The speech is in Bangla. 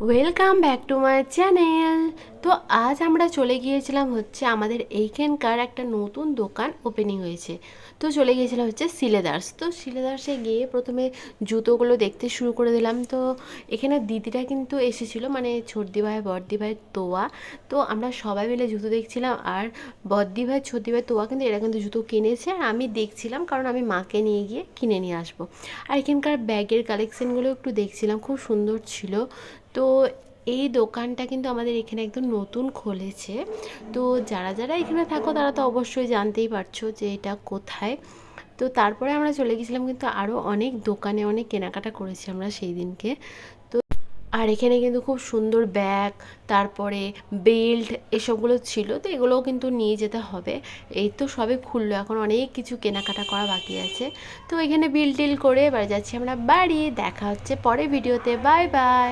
Welcome back to my channel. তো আজ আমরা চলে গিয়েছিলাম হচ্ছে আমাদের এইখানকার একটা নতুন দোকান ওপেনিং হয়েছে। তো চলে গিয়েছিলাম হচ্ছে সিলেদার্স। তো সিলেদার্সে গিয়ে প্রথমে জুতোগুলো দেখতে শুরু করে দিলাম। তো এখানে দিদিরা কিন্তু এসেছিলো, মানে ছোটদি ভাই বড়দি ভাই তোয়া। তো আমরা সবাই মিলে জুতো দেখছিলাম, আর বড়দি ভাই ছোটদি ভাই তোয়া কিন্তু এরা কিন্তু জুতো কিনেছে, আর আমি দেখছিলাম কারণ আমি মাকে নিয়ে গিয়ে কিনে নিয়ে আসবো। আর এখানকার ব্যাগের কালেকশানগুলো একটু দেখছিলাম, খুব সুন্দর ছিল। তো এই দোকানটা কিন্তু আমাদের এখানে একদম নতুন খুলেছে। তো যারা যারা এখানে থাকো তারা তো অবশ্যই জানতেই পারছো যে এটা কোথায়। তো তারপরে আমরা চলে গেছিলাম কিন্তু আরও অনেক দোকানে, অনেক কেনাকাটা করেছি আমরা সেই দিনকে। তো আর এখানে কিন্তু খুব সুন্দর ব্যাগ, তারপরে বেল্ট এসবগুলো ছিল, তো এগুলোও কিন্তু নিয়ে যেতে হবে। এই তো সবে খুললো, এখন অনেক কিছু কেনাকাটা করা বাকি আছে। তো এখানে বিল টিল করে এবার যাচ্ছি আমরা বাড়ি। দেখা হচ্ছে পরে ভিডিওতে, বাই বাই।